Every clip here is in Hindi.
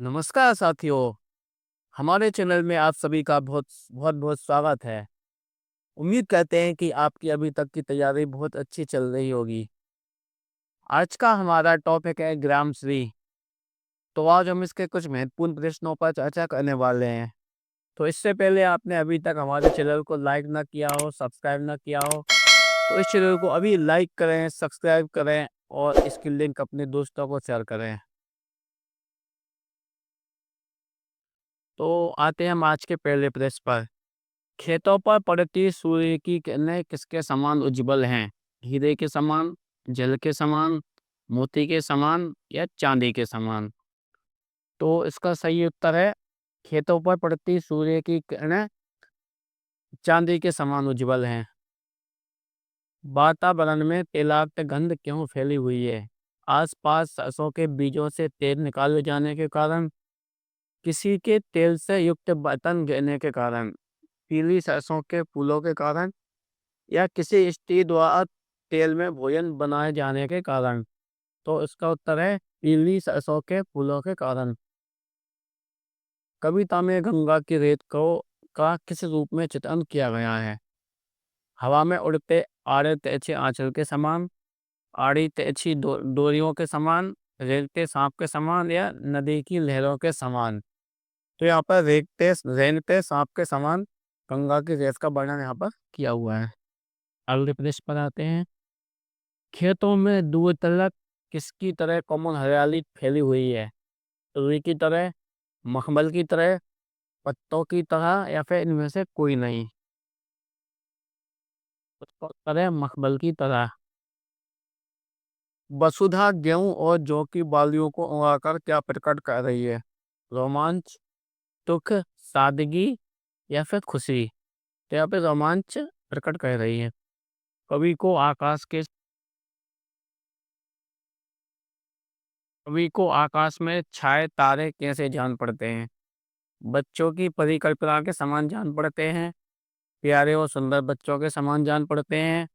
नमस्कार साथियों, हमारे चैनल में आप सभी का बहुत बहुत बहुत स्वागत है। उम्मीद करते हैं कि आपकी अभी तक की तैयारी बहुत अच्छी चल रही होगी। आज का हमारा टॉपिक है ग्रामश्री। तो आज हम इसके कुछ महत्वपूर्ण प्रश्नों पर चर्चा करने वाले हैं। तो इससे पहले आपने अभी तक हमारे चैनल को लाइक ना किया हो, सब्सक्राइब ना किया हो, तो इस चैनल को अभी लाइक करें, सब्सक्राइब करें और इसकी लिंक अपने दोस्तों को शेयर करें। तो आते हैं हम आज के पहले प्रश्न पर। खेतों पर पड़ती सूर्य की किरणें किसके समान उज्ज्वल हैं? हीरे के समान, जल के समान, मोती के समान या चांदी के समान? तो इसका सही उत्तर है खेतों पर पड़ती सूर्य की किरणें चांदी के समान उज्ज्वल हैं। वातावरण में तैलाक्त गंध क्यों फैली हुई है? आसपास सरसों के बीजों से तेल निकाले जाने के कारण, किसी के तेल से युक्त बर्तन गिरने के कारण, पीली सरसों के फूलों के कारण या किसी स्त्री द्वारा तेल में भोजन बनाए जाने के कारण? तो इसका उत्तर है पीली सरसों के फूलों के कारण। कविता में गंगा की रेत को का किस रूप में चित्रण किया गया है? हवा में उड़ते आड़े तिरछे आंचल के समान, आड़ी तिरछी डोरियों के समान, रेंगते सांप के समान या नदी की लहरों के समान? तो यहाँ पर रेंगते सांप के समान गंगा की रेत का वर्णन यहाँ पर किया हुआ है। अगले प्रश्न पर आते हैं। खेतों में दूर तलक किसकी तरह कोमल हरियाली फैली हुई है? रुई की तरह, मखमल की तरह, पत्तों की तरह या फिर इनमें से कोई नहीं? उसको उत्तर है मखमल की तरह। वसुधा गेहूं और जौ की बालियों को उगाकर क्या प्रकट कर रही है? रोमांच, दुख, सादगी या फिर खुशी? तो यहाँ पे रोमांच प्रकट कर रही है। कवि को आकाश के कवि को आकाश में छाए तारे कैसे जान पड़ते हैं? बच्चों की परिकल्पना के समान जान पड़ते हैं, प्यारे और सुंदर बच्चों के समान जान पड़ते हैं,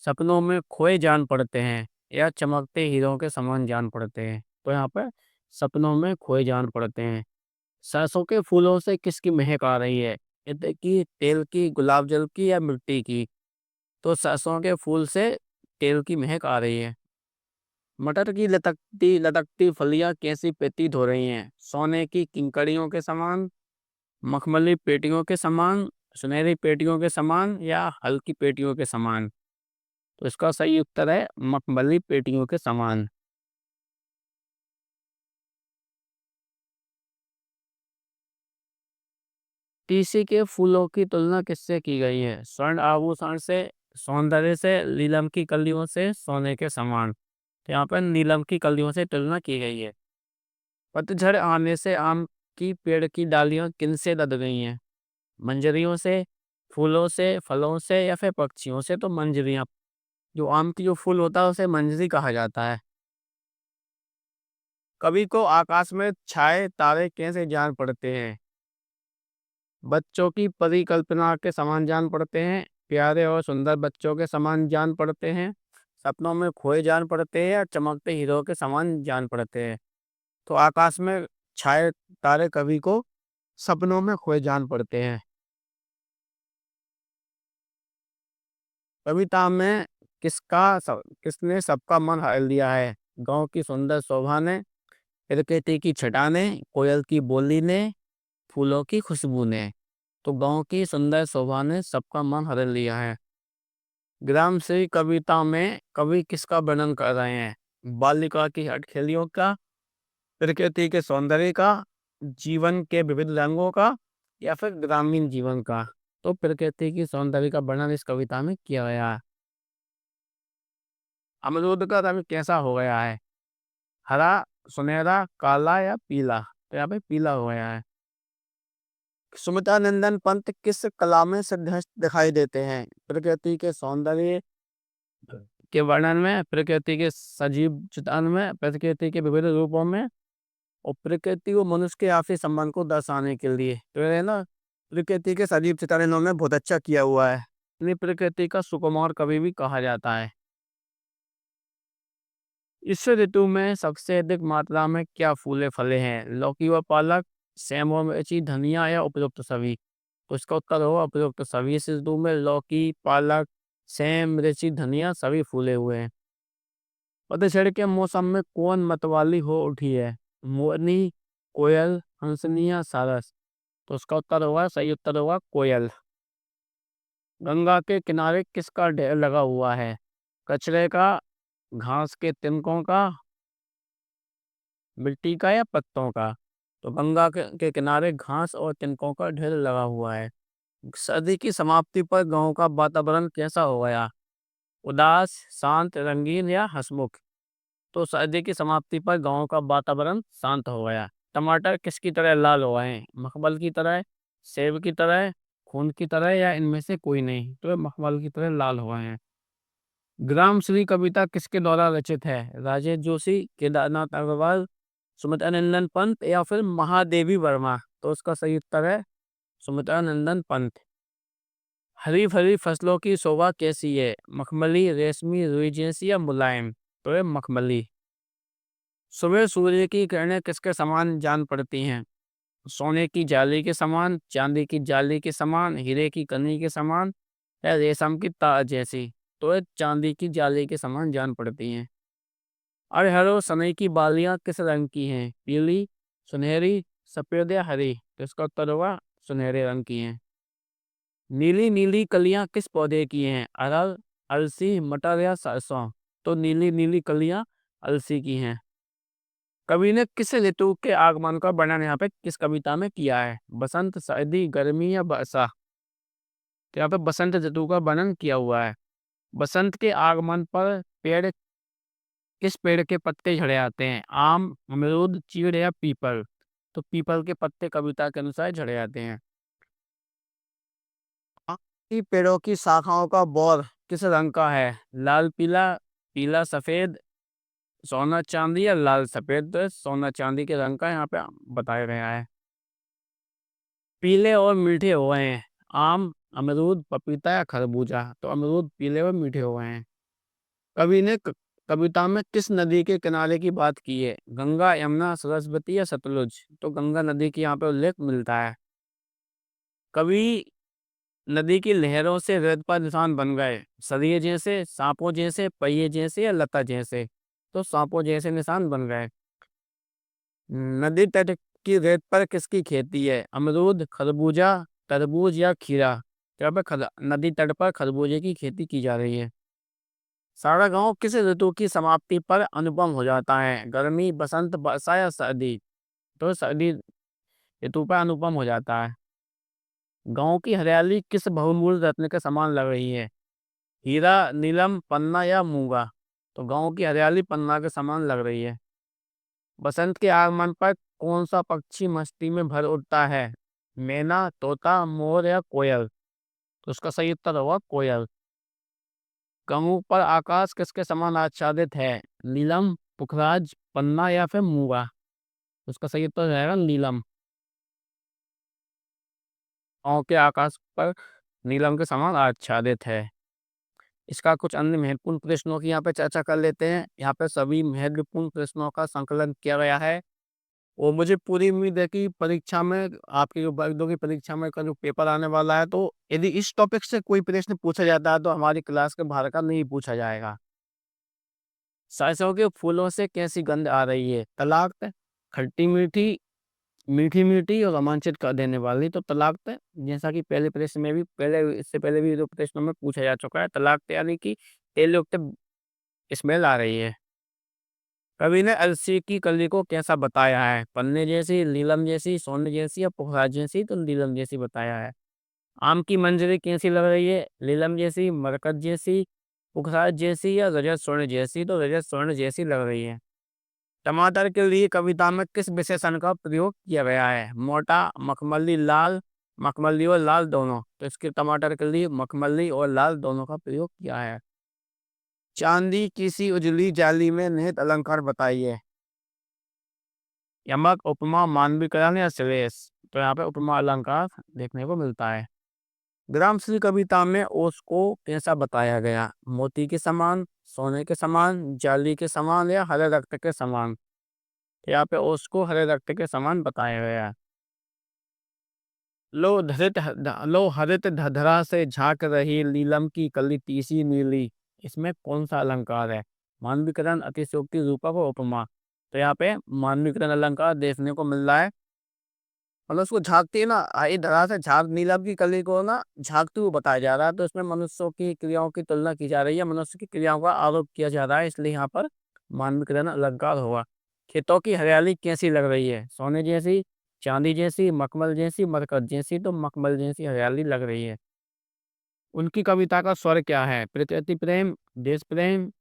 सपनों में खोए जान पड़ते हैं या चमकते हीरों के समान जान पड़ते हैं? तो यहाँ पर सपनों में खोए जान पड़ते हैं। सरसों के फूलों से किसकी महक आ रही है? इत्र की, तेल की, गुलाब जल की या मिट्टी की? तो सरसों के फूल से तेल की महक आ रही है। मटर की लटकती लटकती फलियां कैसी प्रतीत हो रही हैं? सोने की किंकड़ियों के समान, मखमली पेटियों के समान, सुनहरी पेटियों के समान या हल्की पेटियों के समान? तो इसका सही उत्तर है मखमली पेटियों के समान। तीसी के फूलों की तुलना किससे की गई है? स्वर्ण आभूषण से, सौंदर्य से, नीलम की कलियों से, सोने के समान? तो यहाँ पर नीलम की कलियों से तुलना की गई है। पतझड़ आने से आम की पेड़ की डालियां किनसे लद गई हैं? मंजरियों से, फूलों से, फलों से या फिर पक्षियों से? तो मंजरियां। जो आम की जो फूल होता है उसे मंजरी कहा जाता है। कवि को आकाश में छाए तारे कैसे जान पड़ते हैं? बच्चों की परिकल्पना के समान जान पड़ते हैं, प्यारे और सुंदर बच्चों के समान जान पड़ते हैं, सपनों में खोए जान पड़ते हैं या चमकते हीरो के समान जान पड़ते हैं? तो आकाश में छाए तारे कवि को सपनों में खोए जान पड़ते हैं। कविता में किसने सबका मन हर लिया है? गांव की सुंदर शोभा ने, प्रकृति की छटा ने, कोयल की बोली ने, फूलों की खुशबू ने? तो गांव की सुंदर शोभा ने सबका मन हर लिया है। ग्राम से कविता में कवि किसका वर्णन कर रहे हैं? बालिका की हठखेलियों का, प्रकृति के सौंदर्य का, जीवन के विविध रंगों का या फिर ग्रामीण जीवन का? तो प्रकृति की सौंदर्य का वर्णन इस कविता में किया गया है। अमरूद का रंग कैसा हो गया है? हरा, सुनहरा, काला या पीला? तो यहाँ पे पीला हो गया है। सुमित्रा नंदन पंत किस कला में सिद्धहस्त दिखाई देते हैं? प्रकृति के सौंदर्य के वर्णन में, प्रकृति के सजीव चित्रण में, प्रकृति के विविध रूपों में और प्रकृति और मनुष्य के आपसी संबंध को दर्शाने के लिए। तो ये है ना, प्रकृति के सजीव चित्रण इन्होंने बहुत अच्छा किया हुआ है। इन्हें प्रकृति का सुकुमार कवि भी कहा जाता है। इस ऋतु में सबसे अधिक मात्रा में क्या फूले फले हैं? लौकी व पालक, सेम व मिर्ची, धनिया या उपयुक्त सभी? तो इसका उत्तर होगा उपयुक्त सभी। इस ऋतु में लौकी, पालक, सेम, मिर्ची, धनिया सभी फूले हुए हैं। पतझड़ के मौसम में कौन मतवाली हो उठी है? मोरनी, कोयल, हंसनी या सारस? तो उसका उत्तर होगा, सही उत्तर होगा कोयल। गंगा के किनारे किसका ढेर लगा हुआ है? कचरे का, घास के तिनकों का, मिट्टी का या पत्तों का? तो गंगा के किनारे घास और तिनकों का ढेर लगा हुआ है। सर्दी की समाप्ति पर गांव का वातावरण कैसा हो गया? उदास, शांत, रंगीन या हंसमुख? तो सर्दी की समाप्ति पर गांव का वातावरण शांत हो गया। टमाटर किसकी तरह लाल हो गए हैं? मखमल की तरह, सेब की तरह, खून की तरह या इनमें से कोई नहीं? तो ये मखमल की तरह लाल हो गए हैं। ग्राम श्री कविता किसके द्वारा रचित है? राजेश जोशी, केदारनाथ अग्रवाल, सुमित्रा नंदन पंत या फिर महादेवी वर्मा? तो उसका सही उत्तर है सुमित्रा नंदन पंत। हरी भरी फसलों की शोभा कैसी है? मखमली, रेशमी, रुई जैसी या मुलायम? तो ये मखमली। सुबह सूर्य की किरणें किसके समान जान पड़ती हैं? सोने की जाली के समान, चांदी की जाली के समान, हीरे की कनी के समान या रेशम की तार जैसी? तो ये चांदी की जाली के समान जान पड़ती हैं। अरहर और सनई की बालियां किस रंग की हैं? पीली, सुनहरी, सफेद या हरी? तो इसका उत्तर होगा सुनहरे रंग की हैं। नीली नीली कलियां किस पौधे की हैं? अरहर, अलसी, मटर या सरसों? तो नीली नीली कलियां अलसी की हैं। कवि ने किस ऋतु के आगमन का वर्णन यहाँ पे किस कविता में किया है? बसंत, सर्दी, गर्मी या वर्षा? तो यहाँ पे बसंत ऋतु का वर्णन किया हुआ है। बसंत के आगमन पर किस पेड़ के पत्ते झड़े आते हैं? आम, अमरूद, चीड़ या पीपल? तो पीपल के पत्ते कविता के अनुसार झड़े आते हैं। आम की पेड़ों की शाखाओं का बौर किस रंग का है? लाल पीला, पीला सफेद, सोना चांदी या लाल सफेद? तो सोना चांदी के रंग का यहाँ पे बताया गया है। पीले और मीठे हो गए हैं। आम, अमरूद, पपीता या खरबूजा? तो अमरूद पीले और मीठे हो गए हैं। कवि ने कविता में किस नदी के किनारे की बात की है? गंगा, यमुना, सरस्वती या सतलुज? तो गंगा नदी की यहाँ पे उल्लेख मिलता है। कवि नदी की लहरों से रेत पर निशान बन गए, सरिये जैसे, सांपों जैसे, पहिए जैसे या लता जैसे? तो सांपों जैसे निशान बन गए। नदी तट की रेत पर किसकी खेती है? अमरूद, खरबूजा, तरबूज या खीरा? यहाँ पे नदी तट पर खरबूजे की खेती की जा रही है। सारा गांव किस ऋतु की समाप्ति पर अनुपम हो जाता है? गर्मी, बसंत, वर्षा या सर्दी? तो सर्दी ऋतु पर अनुपम हो जाता है। गांव की हरियाली किस बहुमूल्य रत्न के समान लग रही है? हीरा, नीलम, पन्ना या मूंगा? तो गांव की हरियाली पन्ना के समान लग रही है। बसंत के आगमन पर कौन सा पक्षी मस्ती में भर उठता है? मैना, तोता, मोर या कोयल? तो उसका सही उत्तर होगा कोयल। गांव पर आकाश किसके समान आच्छादित है? नीलम, पुखराज, पन्ना या फिर मूंगा? उसका सही उत्तर रहेगा नीलम। गांव के आकाश पर नीलम के समान आच्छादित है। इसका कुछ अन्य महत्वपूर्ण प्रश्नों की यहाँ पे चर्चा कर लेते हैं। यहाँ पे सभी महत्वपूर्ण प्रश्नों का संकलन किया गया है और मुझे पूरी उम्मीद है कि परीक्षा में आपकी जो वर्ग 2 की परीक्षा में का जो पेपर आने वाला है, तो यदि इस टॉपिक से कोई प्रश्न पूछा जाता है तो हमारी क्लास के बाहर का नहीं पूछा जाएगा। सरसों के फूलों से कैसी गंध आ रही है? तलाक, खट्टी मीठी, मीठी मीठी और रोमांचित कर देने वाली? तो तलाक, जैसा कि पहले प्रश्न में भी पहले इससे पहले भी जो प्रश्नों में पूछा जा चुका है, तलाक यानी कि तेलयुक्त स्मेल आ रही है। कवि ने अलसी की कली को कैसा बताया है? पन्ने जैसी, नीलम जैसी, सोने जैसी या पुखराज जैसी? तो नीलम जैसी बताया है। आम की मंजरी कैसी लग रही है? नीलम जैसी, मरकत जैसी, पुखराज जैसी या रजत स्वर्ण जैसी? तो रजत स्वर्ण जैसी लग रही है। टमाटर के लिए कविता में किस विशेषण का प्रयोग किया गया है? मोटा, मखमली, लाल, मखमली और लाल दोनों? तो इसके टमाटर के लिए मखमली और लाल दोनों का प्रयोग किया है। चांदी किसी उजली जाली में निहित अलंकार बताइए। यमक, उपमा, मानवीकरण या श्लेष? तो यहाँ पे उपमा अलंकार देखने को मिलता है। ग्रामश्री कविता में ओस को कैसा बताया गया? मोती के समान, सोने के समान, जाली के समान या हरे रक्त के समान? यहाँ पे ओस को हरे रक्त के समान बताया गया है। लो हरित धधरा से झांक रही नीलम की कली तीसी नीली, इसमें कौन सा अलंकार है? मानवीकरण, अतिशयोक्ति, रूपक और उपमा। तो यहाँ पे मानवीकरण अलंकार देखने को मिल रहा है। मतलब उसको झांकती है ना, आई धरा से झांक नीलम की कली को ना झांकते हुए बताया जा रहा है, तो इसमें मनुष्यों की क्रियाओं की तुलना की जा रही है, मनुष्य की क्रियाओं का आरोप किया जा रहा है, इसलिए यहाँ पर मानवीकरण अलंकार होगा। खेतों की हरियाली कैसी लग रही है? सोने जैसी, चांदी जैसी, मखमल जैसी, मरकत जैसी? तो मखमल जैसी हरियाली लग रही है। उनकी कविता का स्वर क्या है? प्रकृति प्रेम, देश प्रेम,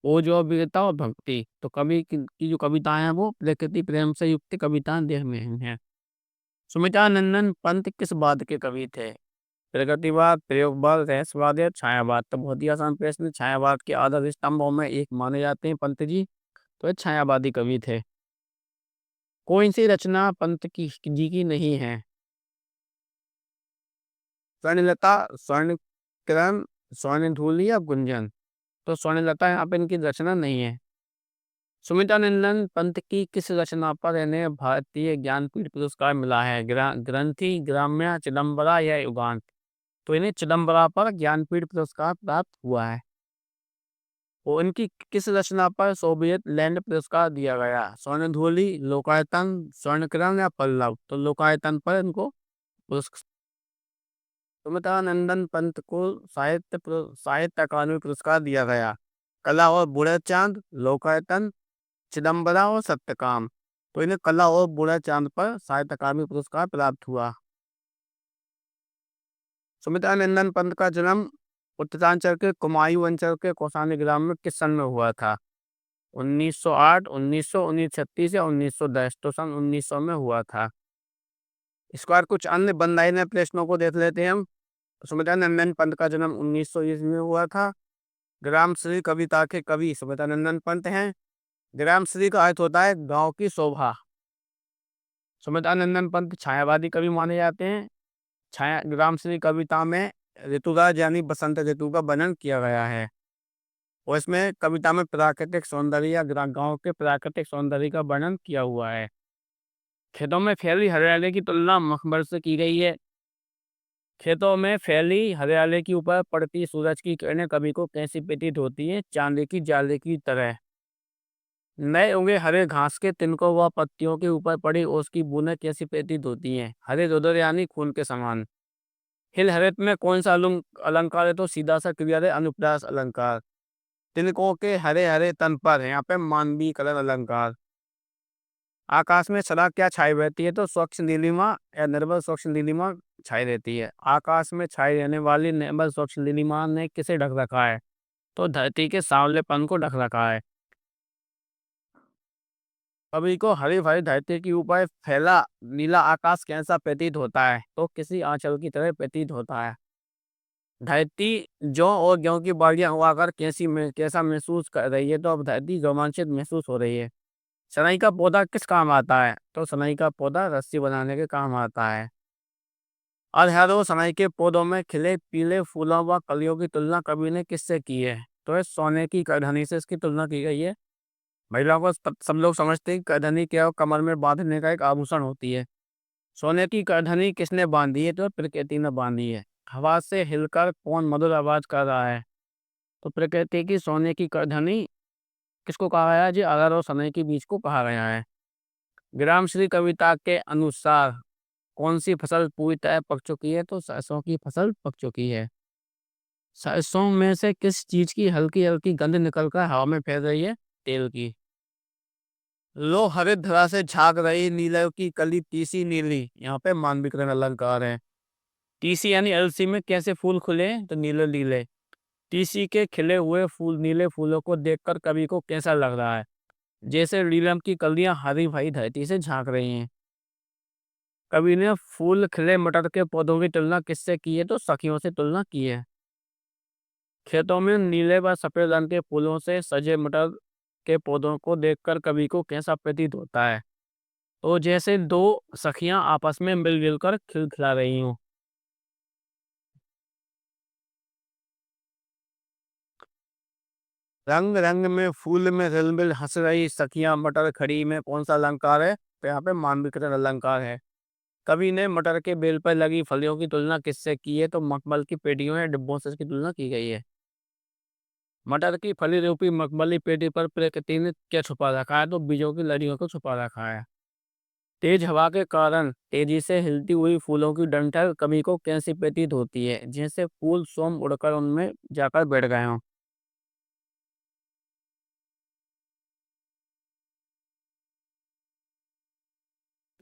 ओज और वीरता और भक्ति। तो कवि की जो कविताएं हैं वो प्रकृति प्रेम से युक्त कविताएं देख में हैं। सुमित्रानंदन पंत किस वाद के कवि थे? प्रगतिवाद, प्रयोगवाद, रहस्यवाद या छायावाद? तो बहुत ही आसान प्रश्न। छायावाद के आधार स्तंभों में एक माने जाते हैं पंत जी, तो ये छायावादी कवि थे। कौन सी रचना पंत की जी की नहीं है? स्वर्णलता, स्वर्ण किरण, स्वर्णधूलि या गुंजन? तो स्वर्णलता यहाँ पे इनकी रचना नहीं है। सुमित्रानंदन पंत की किस रचना पर इन्हें भारतीय ज्ञानपीठ पुरस्कार मिला है? ग्रंथि, ग्राम्य, चिदम्बरा या युगांत? तो इन्हें चिदम्बरा पर ज्ञानपीठ पुरस्कार प्राप्त हुआ है। और इनकी किस रचना पर सोवियत लैंड पुरस्कार दिया गया? स्वर्णधूलि, लोकायतन, स्वर्णकिरण या पल्लव? तो लोकायतन पर इनको पुरस्कार। सुमित्रानंदन पंत को साहित्य अकादमी पुरस्कार दिया गया। कला और बूढ़ा चांद, लोकायतन, चिदम्बरा और सत्यकाम? तो इन्हें कला और बूढ़ा चांद पर साहित्य अकादमी पुरस्कार प्राप्त हुआ। सुमित्रानंदन पंत का जन्म उत्तरांचल के कुमायूं अंचल के कौसानी ग्राम में किस सन में हुआ था? 1908, 1900, 1936 या 1910? तो सन 1900 में हुआ था। इस बार कुछ अन्य बंधाई प्रश्नों को देख लेते हैं हम। सुमित्रानंदन पंत का जन्म 1900 ईस्वी में हुआ था। ग्रामश्री कविता के कवि सुमित्रानंदन पंत हैं। ग्रामश्री का अर्थ होता है गांव की शोभा। सुमित्रानंदन पंत छायावादी कवि माने जाते हैं। छाया ग्रामश्री कविता में ऋतुराज यानी बसंत ऋतु का वर्णन किया गया है, और इसमें कविता में प्राकृतिक सौंदर्य या गांव के प्राकृतिक सौंदर्य का वर्णन किया हुआ है। खेतों में फैली हरियाली की तुलना मखमल से की गई है। खेतों में फैली हरियाली के ऊपर पड़ती सूरज की किरणें कवि को कैसी प्रतीत होती है? चांदी की जाली की तरह। नए उगे हरे घास के तिनकों व पत्तियों के ऊपर पड़ी ओस की बूंदें कैसी प्रतीत होती हैं? हरे रुधिर यानी खून के समान। हिल हरित में कौन सा अलंकार है? तो सीधा सा क्रिया है अनुप्रास अलंकार। तिनकों के हरे हरे तन पर, यहाँ पे मानवीकरण अलंकार। आकाश में सदा क्या छाई रहती है? तो स्वच्छ नीलिमा या निर्मल स्वच्छ नीलिमा छाई रहती है। आकाश में छाई रहने वाली निर्मल स्वच्छ नीलिमा ने किसे ढक रखा है? तो धरती के सांवलेपन को ढक रखा है। कवि को हरी भरी धरती के ऊपर फैला नीला आकाश कैसा प्रतीत होता है? तो किसी आंचल की तरह प्रतीत होता है। धरती जौ और गेहूं की बालियां उगाकर कैसा महसूस कर रही है? तो अब धरती रोमांचित महसूस हो रही है। सनई का पौधा किस काम आता है? तो सनई का पौधा रस्सी बनाने के काम आता है। अरहरों सनई के पौधों में खिले पीले फूलों व कलियों की तुलना कवि ने किससे की है? तो ये सोने की करधनी से इसकी तुलना की गई है। महिलाओं को सब लोग समझते हैं कि करधनी क्या कमर में बांधने का एक आभूषण होती है। सोने की करधनी किसने बांधी है? तो प्रकृति ने बांधी है। हवा से हिलकर कौन मधुर आवाज कर रहा है? तो प्रकृति की सोने की करधनी किसको कहा गया है? जी अरहर और सनई के बीच को कहा गया है। ग्रामश्री कविता के अनुसार कौन सी फसल पूरी तरह पक चुकी है? तो सरसों की फसल पक चुकी है। सरसों में से किस चीज की हल्की हल्की गंध निकलकर हवा में फैल रही है? तेल की। लो हरित धरा से झाग रही नीले की कली तीसी नीली, यहाँ पे मानविकरण अलंकार है। तीसी यानी अलसी में कैसे फूल खुले? तो नीले नीले। तीसी के खिले हुए फूल नीले फूलों को देखकर कवि को कैसा लग रहा है? जैसे नीलम की कलियां हरी भरी धरती से झांक रही हैं। कवि ने फूल खिले मटर के पौधों की तुलना किससे की है? तो सखियों से तुलना की है। खेतों में नीले व सफेद रंग के फूलों से सजे मटर के पौधों को देखकर कवि को कैसा प्रतीत होता है? तो जैसे दो सखियां आपस में मिलजुल कर खिलखिला रही हूँ। रंग रंग में फूल में रिलमिल हंस रही सखियां मटर खड़ी में कौन सा अलंकार है? तो यहाँ पे मानविकरण अलंकार है। कवि ने मटर के बेल पर लगी फलियों की तुलना किससे की है? तो मखमल की पेटियों या डिब्बों से इसकी तुलना की गई है। मटर की फली रूपी मखमली पेटी पर प्रकृति ने क्या छुपा रखा है? तो बीजों की लड़ियों को छुपा रखा है। तेज हवा के कारण तेजी से हिलती हुई फूलों की डंठल कवि को कैसी प्रतीत होती है? जैसे फूल स्वयं उड़कर उनमें जाकर बैठ गए हों।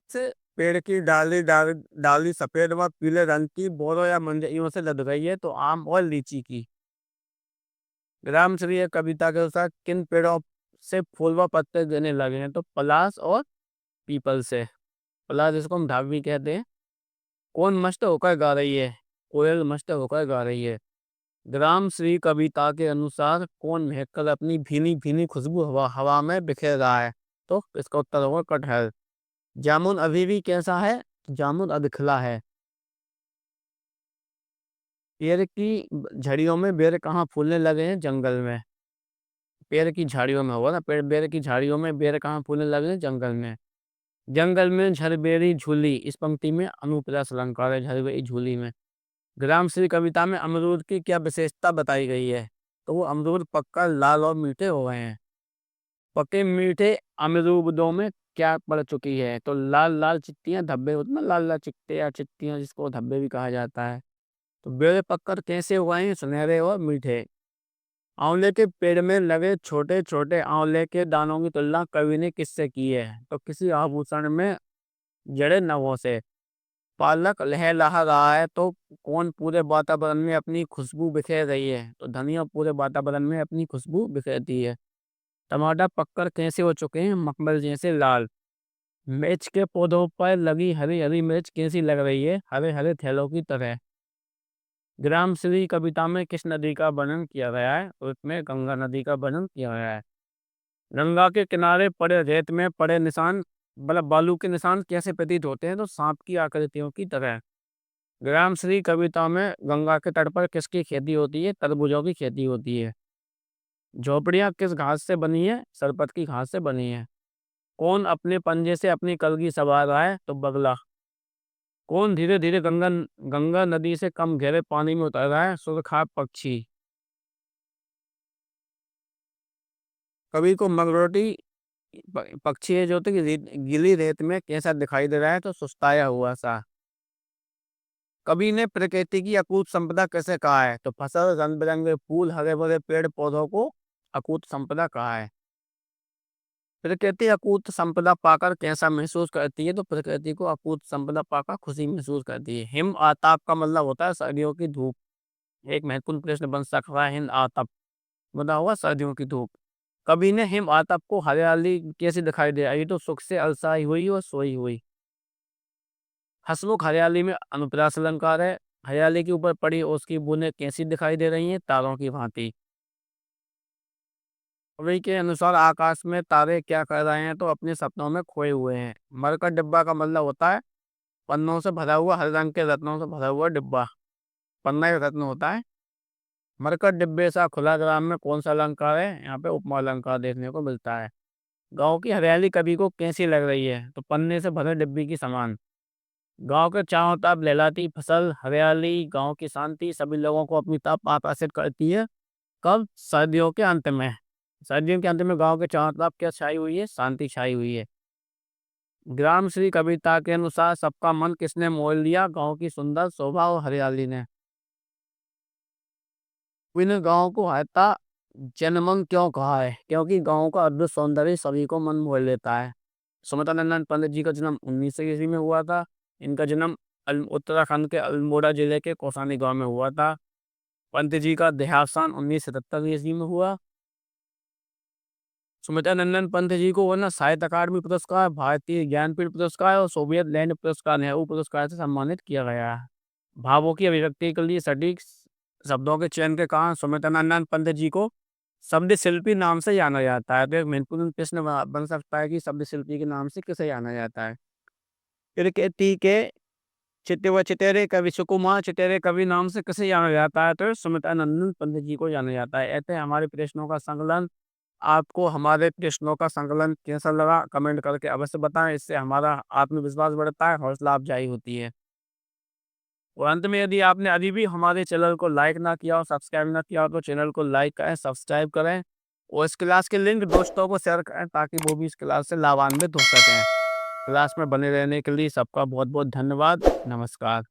से पेड़ की डाली सफेद व पीले रंग की बोरों या मंजरियों से लद गई है। तो आम और लीची की। ग्राम श्री एक कविता के अनुसार किन पेड़ों से फूल व पत्ते देने लगे हैं? तो पलाश और पीपल से। पलाश जिसको हम ढाबी कहते हैं। कौन मस्त होकर गा रही है? कोयल मस्त होकर गा रही है। ग्राम श्री कविता के अनुसार कौन महककर अपनी भीनी भीनी खुशबू हवा हवा में बिखेर रहा है? तो इसका उत्तर होगा कटहल। जामुन अभी भी कैसा है? जामुन अधखला है। पेड़ की झड़ियों में बेर कहाँ फूलने लगे हैं? जंगल में। पेड़ की झाड़ियों में होगा ना, पेड़ बेर की झाड़ियों में बेर कहाँ फूलने लगे हैं? जंगल में। जंगल में झरबेरी झूली, इस पंक्ति में अनुप्रास अलंकार है, झरबेरी झूली में। ग्राम श्री कविता में अमरूद की क्या विशेषता बताई गई है? तो वो अमरूद पककर लाल और मीठे हो गए हैं। पके मीठे अमरूदों में क्या पड़ चुकी है? तो लाल लाल चिट्टियां धब्बे होते ना, लाल लाल चिट्टे या चिट्टियां जिसको धब्बे भी कहा जाता है। तो बेर पककर कैसे हुए हैं? सुनहरे और मीठे। आंवले के पेड़ में लगे छोटे छोटे आंवले के दानों की तुलना कवि ने किससे की है? तो किसी आभूषण में जड़े नवों से। पालक लहलहा रहा है तो कौन पूरे वातावरण में अपनी खुशबू बिखेर रही है? तो धनिया पूरे वातावरण में अपनी खुशबू बिखेरती है। टमाटर पककर कैसे हो चुके हैं? मखमल जैसे लाल। मिर्च के पौधों पर लगी हरी हरी मिर्च कैसी लग रही है? हरे हरे थैलों की तरह। ग्राम श्री कविता में किस नदी का वर्णन किया गया है? उसमें गंगा नदी का वर्णन किया गया है। गंगा के किनारे पड़े रेत में पड़े निशान, मतलब बालू के निशान कैसे प्रतीत होते हैं? तो सांप की आकृतियों की तरह। ग्राम श्री कविता में गंगा के तट पर किसकी खेती होती है? तरबूजों की खेती होती है। झोपड़ियां किस घास से बनी है? सरपत की घास से बनी है। कौन अपने पंजे से अपनी कलगी सवार रहा है? तो बगला। कौन धीरे धीरे गंगा नदी से कम गहरे पानी में उतर रहा है? सुरखाब पक्षी। कवि को मगरोटी पक्षी है जो होते कि गीली रेत में कैसा दिखाई दे रहा है? तो सुस्ताया हुआ सा। कवि ने प्रकृति की अकूत संपदा कैसे कहा है? तो फसल, रंग बिरंगे फूल, हरे भरे पेड़ पौधों को अकूत संपदा कहा है। प्रकृति अकूत संपदा पाकर कैसा महसूस करती है? तो प्रकृति को अकूत संपदा पाकर खुशी महसूस करती है। हिम आताप का मतलब होता है सर्दियों की धूप। एक महत्वपूर्ण प्रश्न बन सकता है, हिम आताप बता हुआ सर्दियों की धूप। कवि ने हिम आताप को हरियाली कैसे दिखाई दे रही? तो सुख से अलसाई हुई और सोई हुई। हसमुख हरियाली में अनुप्रास अलंकार है। हरियाली के ऊपर पड़ी ओस की बूंदें कैसी दिखाई दे रही हैं? तारों की भांति। कवि के अनुसार आकाश में तारे क्या कर रहे हैं? तो अपने सपनों में खोए हुए हैं। मरकट डिब्बा का मतलब होता है पन्नों से भरा हुआ, हर रंग के रत्नों से भरा हुआ डिब्बा। पन्ना एक रत्न होता है। मरकट डिब्बे सा खुला ग्राम में कौन सा अलंकार है? यहाँ पे उपमा अलंकार देखने को मिलता है। गांव की हरियाली कवि को कैसी लग रही है? तो पन्ने से भरे डिब्बी की समान। गांव के चारों तरफ लहलाती फसल, हरियाली, गांव की शांति सभी लोगों को अपनी तरफ आकर्षित करती है। कब? सर्दियों के अंत में। सर्दियों के अंत में गांव के चारों तरफ क्या छाई हुई है? शांति छाई हुई है। ग्राम श्री कविता के अनुसार सबका मन किसने मोह लिया? गांव की सुंदर शोभा और हरियाली ने। इन गांव को हरता जनमन क्यों कहा है? क्योंकि गांव का अद्भुत सौंदर्य सभी को मन मोह लेता है। सुमित्रा नंदन पंडित जी का जन्म 1900 ईस्वी में हुआ था। इनका जन्म उत्तराखंड के अल्मोड़ा जिले के कौसानी गांव में हुआ था। पंत जी का देहावसान 1977 ईस्वी में हुआ। सुमित्रा नंदन पंत जी को वरना साहित्य अकादमी पुरस्कार, भारतीय ज्ञानपीठ पुरस्कार और सोवियत लैंड पुरस्कार, नेहरू पुरस्कार से सम्मानित किया गया है। भावों की अभिव्यक्ति के लिए सटीक शब्दों के चयन के कारण सुमित्रा नंदन पंत जी को शब्द शिल्पी नाम से जाना जाता है। तो एक महत्वपूर्ण प्रश्न बन सकता है कि शब्द शिल्पी के नाम से किसे जाना जाता है? प्रकृति के चित्ते व चितेरे कवि सुकुमार चितेरे कवि नाम से किसे जाना जाता है? तो सुमित्रानंद पंडित जी को जाना जाता है। ऐसे हमारे प्रश्नों का संकलन, आपको हमारे प्रश्नों का संकलन कैसा लगा? कमेंट करके अवश्य बताएँ। इससे हमारा आत्मविश्वास बढ़ता है, हौसला अफ़ज़ाई होती है। और अंत में यदि आपने अभी भी हमारे चैनल को लाइक ना किया हो, सब्सक्राइब ना किया हो, तो चैनल को लाइक करें, सब्सक्राइब करें और इस क्लास के लिंक दोस्तों को शेयर करें ताकि वो भी इस क्लास से लाभान्वित हो सकें। क्लास में बने रहने के लिए सबका बहुत-बहुत धन्यवाद। नमस्कार।